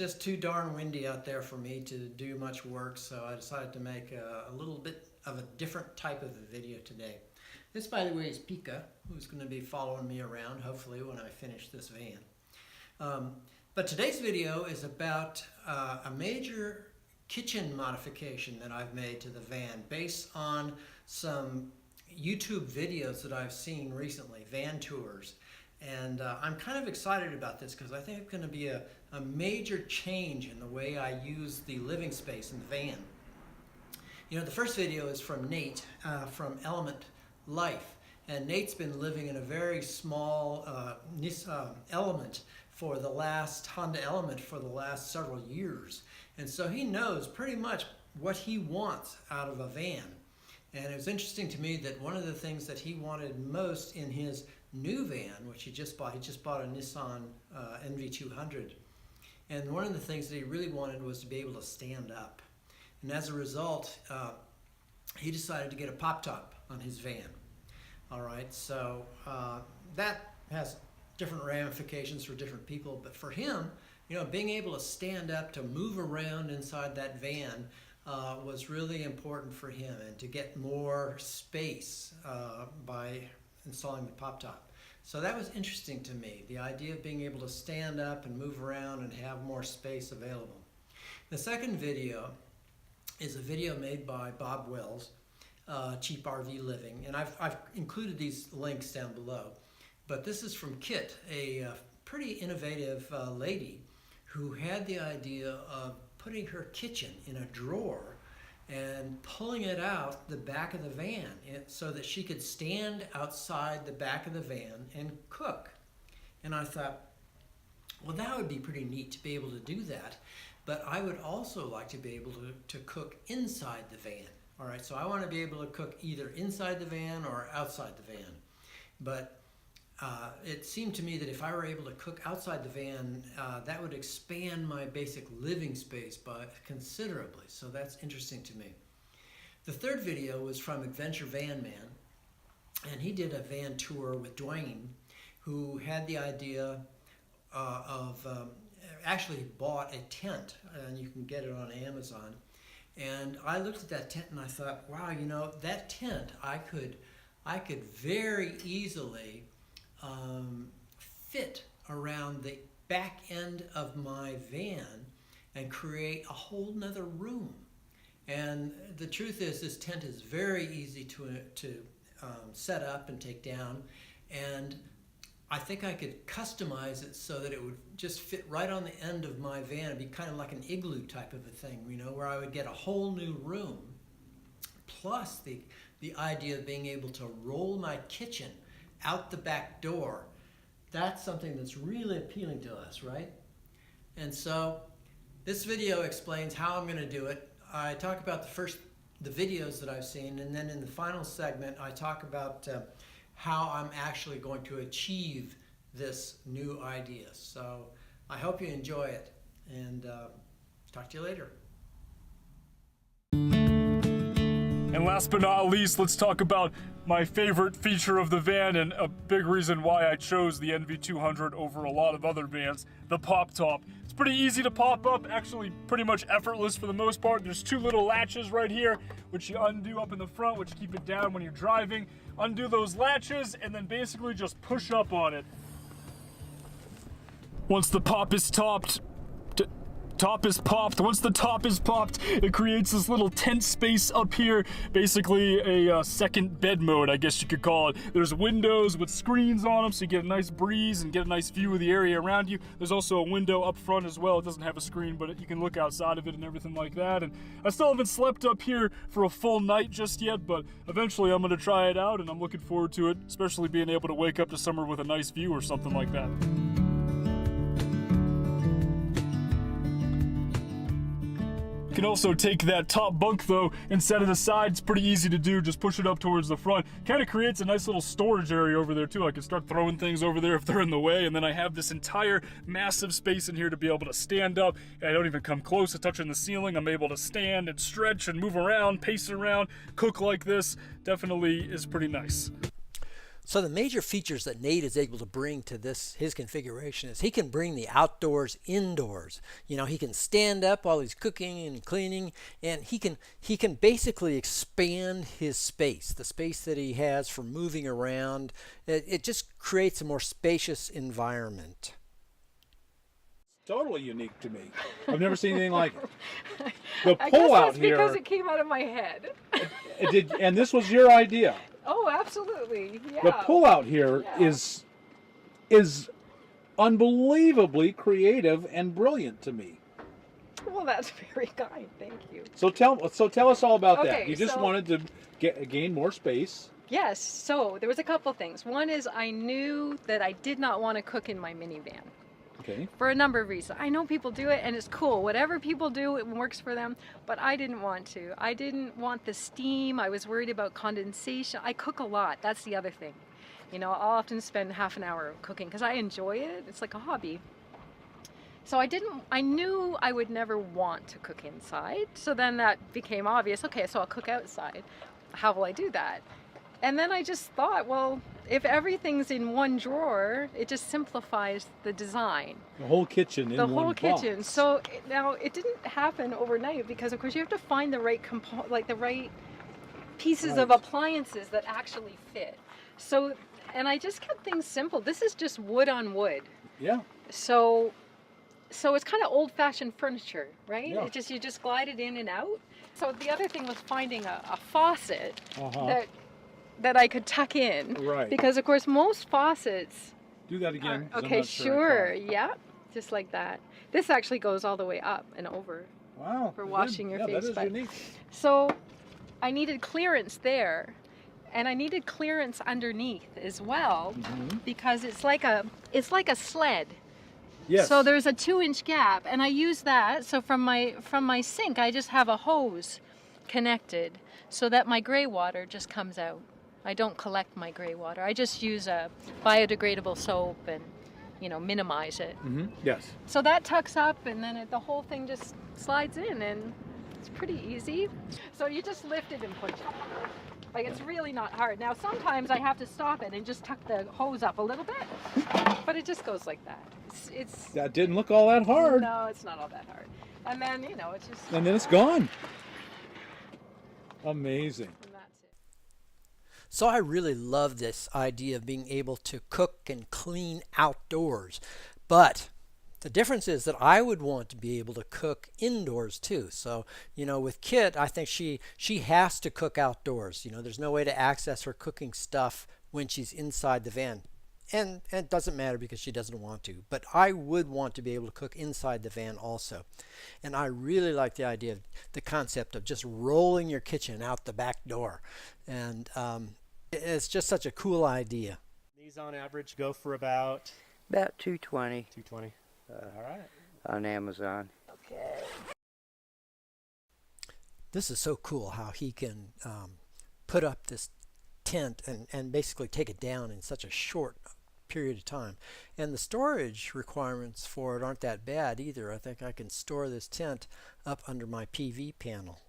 just too darn windy out there for me to do much work, so I decided to make a little bit of a different type of a video today. This, by the way, is Pika, who's going to be following me around, hopefully, when I finish this van. But today's video is about a major kitchen modification that I've made to the van based on some YouTube videos that I've seen recently, van tours. And I'm kind of excited about this because I think it's going to be a major change in the way I use the living space in the van. You know, the first video is from Nate from Element Life. And Nate's been living in a very small Element for the last Honda Element for the last several years. And so he knows pretty much what he wants out of a van. And it was interesting to me that one of the things that he wanted most in his new van, which he just bought a Nissan NV200. And one of the things that he really wanted was to be able to stand up. And as a result, he decided to get a pop top on his van. All right, so that has different ramifications for different people, but for him, you know, being able to stand up, to move around inside that van was really important for him, and to get more space by installing the pop top. So that was interesting to me, the idea of being able to stand up and move around and have more space available. The second video is a video made by Bob Wells, Cheap RV Living, and I've included these links down below. But this is from Kit, a pretty innovative lady who had the idea of putting her kitchen in a drawer and pulling it out the back of the van so that she could stand outside the back of the van and cook. And I thought, well, that would be pretty neat to be able to do that, but I would also like to be able to cook inside the van. All right, so I want to be able to cook either inside the van or outside the van. But it seemed to me that if I were able to cook outside the van, that would expand my basic living space by considerably. So that's interesting to me. The third video was from Adventure Van Man, and he did a van tour with Duane, who had the idea of actually bought a tent, and you can get it on Amazon. And I looked at that tent and I thought, wow, you know, that tent I could very easily fit around the back end of my van and create a whole nother room. And the truth is, this tent is very easy to set up and take down, and I think I could customize it so that it would just fit right on the end of my van. It'd be kind of like an igloo type of a thing, you know, where I would get a whole new room, plus the idea of being able to roll my kitchen out the back door. That's something that's really appealing to us, right? And so this video explains how I'm going to do it. I talk about the videos that I've seen, and then in the final segment I talk about how I'm actually going to achieve this new idea. So I hope you enjoy it, and talk to you later. And last but not least, let's talk about my favorite feature of the van, and a big reason why I chose the NV200 over a lot of other vans, the pop top. It's pretty easy to pop up, actually pretty much effortless for the most part. There's two little latches right here, which you undo up in the front, which keep it down when you're driving. Undo those latches and then basically just push up on it. Once the top is popped, once the top is popped, it creates this little tent space up here, basically a second bed mode, I guess you could call it. There's windows with screens on them, so you get a nice breeze and get a nice view of the area around you. There's also a window up front as well. It doesn't have a screen, but you can look outside of it and everything like that. And I still haven't slept up here for a full night just yet, but eventually I'm going to try it out, and I'm looking forward to it, especially being able to wake up to somewhere with a nice view or something like that. You can also take that top bunk though and set it aside. It's pretty easy to do, just push it up towards the front. Kind of creates a nice little storage area over there too. I can start throwing things over there if they're in the way, and then I have this entire massive space in here to be able to stand up. I don't even come close to touching the ceiling. I'm able to stand and stretch and move around, pace around, cook like this. Definitely is pretty nice. So the major features that Nate is able to bring to his configuration is he can bring the outdoors indoors. You know, he can stand up while he's cooking and cleaning, and he can basically expand his space, the space that he has for moving around. It just creates a more spacious environment. Totally unique to me. I've never seen anything like it. The I guess pull out that's because here, it came out of my head. and this was your idea. Oh, absolutely. Yeah. The pull out here Yeah. is unbelievably creative and brilliant to me. Well, that's very kind. Thank you. So tell us all about that. Okay, You just so- wanted to gain more space. Yes. So there was a couple things. One is I knew that I did not want to cook in my minivan. Okay. For a number of reasons. I know people do it and it's cool. Whatever people do, it works for them. But I didn't want to. I didn't want the steam. I was worried about condensation. I cook a lot. That's the other thing. You know, I'll often spend half an hour cooking because I enjoy it. It's like a hobby. So I knew I would never want to cook inside. So then that became obvious. Okay, so I'll cook outside. How will I do that? And then I just thought, well, if everything's in one drawer, it just simplifies the design. The whole kitchen in The one whole box. kitchen. So now it didn't happen overnight because, of course, you have to find the right the right pieces of Right. appliances that actually fit. So, and I just kept things simple. This is just wood on wood. Yeah. So it's kind of old-fashioned furniture, right? Yeah. You just glide it in and out. So the other thing was finding a faucet that I could tuck in. Right. Because of course most faucets Do that again. 'cause I'm okay, not sure I sure. caught it. Yeah. Just like that. This actually goes all the way up and over. Wow. For good. washing your yeah, face, that is but- unique. So I needed clearance there. And I needed clearance underneath as well because it's like a sled. Yes. So there's a 2-inch gap, and I use that. So from my sink, I just have a hose connected so that my gray water just comes out. I don't collect my gray water. I just use a biodegradable soap and, minimize it. Yes. So that tucks up, and then the whole thing just slides in, and it's pretty easy. So you just lift it and push it. Like, it's really not hard. Now, sometimes I have to stop it and just tuck the hose up a little bit, but it just goes like that. It's That didn't look all that hard. No, it's not all that hard. And then, it's just, And then it's gone. Amazing. and that's it. So I really love this idea of being able to cook and clean outdoors. But the difference is that I would want to be able to cook indoors too. So, with Kit, I think she has to cook outdoors. There's no way to access her cooking stuff when she's inside the van. And it doesn't matter because she doesn't want to. But I would want to be able to cook inside the van also. And I really like the idea of the concept of just rolling your kitchen out the back door. And it's just such a cool idea. These on average go for about $220 $220. All right. on Amazon. This is so cool how he can put up this tent and basically take it down in such a short period of time. And the storage requirements for it aren't that bad either. I think I can store this tent up under my PV panel.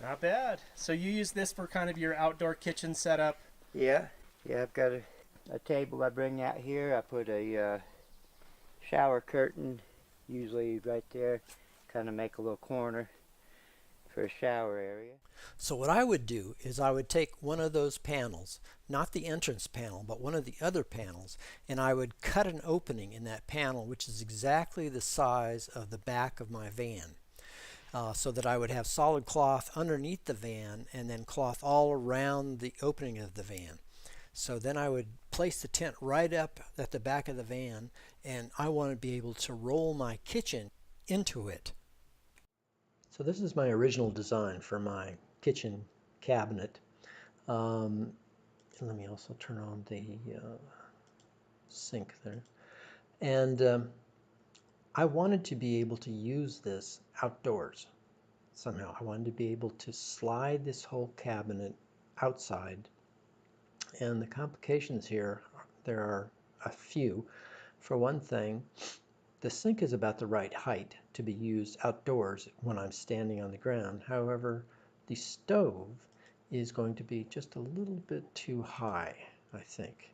Not bad. So you use this for kind of your outdoor kitchen setup. Yeah, I've got a table I bring out here. I put a shower curtain, usually right there, kind of make a little corner for a shower area. So what I would do is I would take one of those panels, not the entrance panel, but one of the other panels, and I would cut an opening in that panel, which is exactly the size of the back of my van. So that I would have solid cloth underneath the van and then cloth all around the opening of the van. So then I would place the tent right up at the back of the van, and I want to be able to roll my kitchen into it. So this is my original design for my kitchen cabinet. Let me also turn on the sink there. And I wanted to be able to use this outdoors somehow. I wanted to be able to slide this whole cabinet outside And the complications here, there are a few. For one thing, the sink is about the right height to be used outdoors when I'm standing on the ground. However, the stove is going to be just a little bit too high, I think.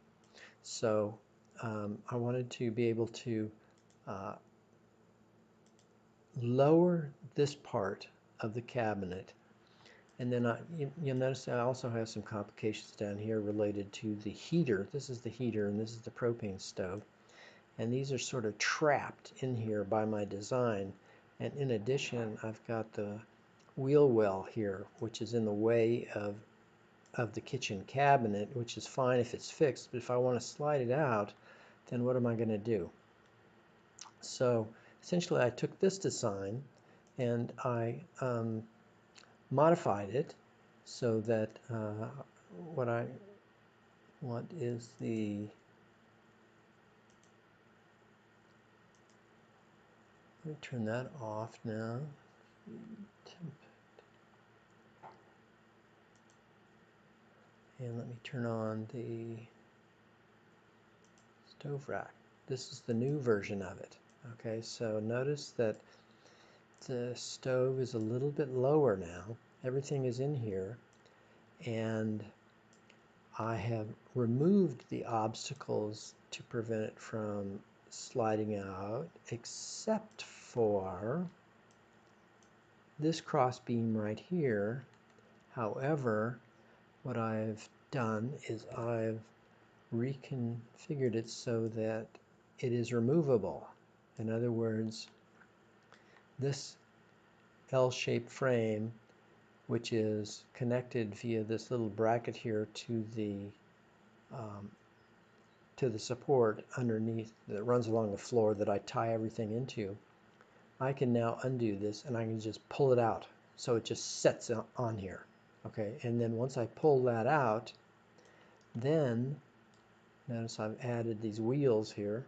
So I wanted to be able to lower this part of the cabinet, and then you'll notice I also have some complications down here related to the heater. This is the heater and this is the propane stove, and these are sort of trapped in here by my design. And in addition, I've got the wheel well here, which is in the way of the kitchen cabinet, which is fine if it's fixed, but if I want to slide it out, then what am I going to do? So essentially I took this design and I modified it so that what I want is let me turn that off now. And let me turn on the stove rack. This is the new version of it. Okay, so notice that the stove is a little bit lower now. Everything is in here, and I have removed the obstacles to prevent it from sliding out, except for this cross beam right here. However, what I've done is I've reconfigured it so that it is removable. In other words, this L-shaped frame, which is connected via this little bracket here to the support underneath that runs along the floor that I tie everything into, I can now undo this and I can just pull it out so it just sets on here. Okay, and then once I pull that out, then notice I've added these wheels here.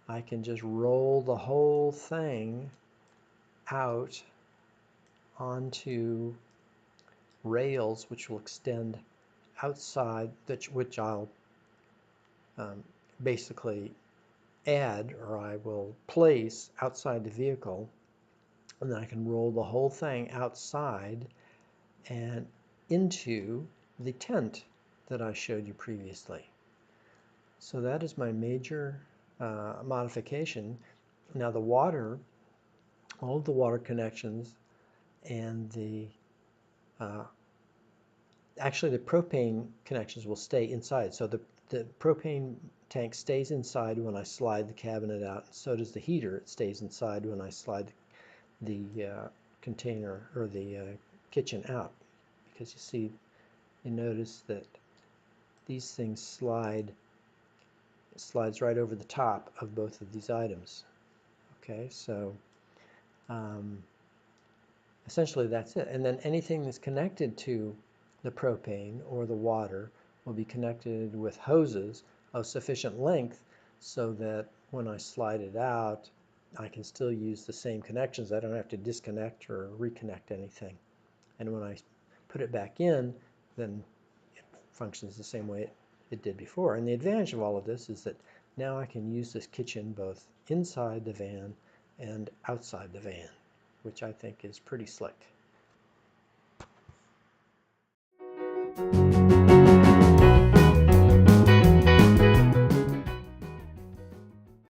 I can just roll the whole thing out onto rails which will extend outside, which I'll basically add, or I will place outside the vehicle, and then I can roll the whole thing outside and into the tent that I showed you previously. So that is my major modification. Now the water, all of the water connections and actually the propane connections will stay inside. So the propane tank stays inside when I slide the cabinet out, and so does the heater. It stays inside when I slide the container or the kitchen out, because you notice that these things slides right over the top of both of these items. Okay, so essentially that's it. And then anything that's connected to the propane or the water will be connected with hoses of sufficient length so that when I slide it out, I can still use the same connections. I don't have to disconnect or reconnect anything. And when I put it back in, then it functions the same way it did before. And the advantage of all of this is that now I can use this kitchen both inside the van and outside the van, which I think is pretty slick.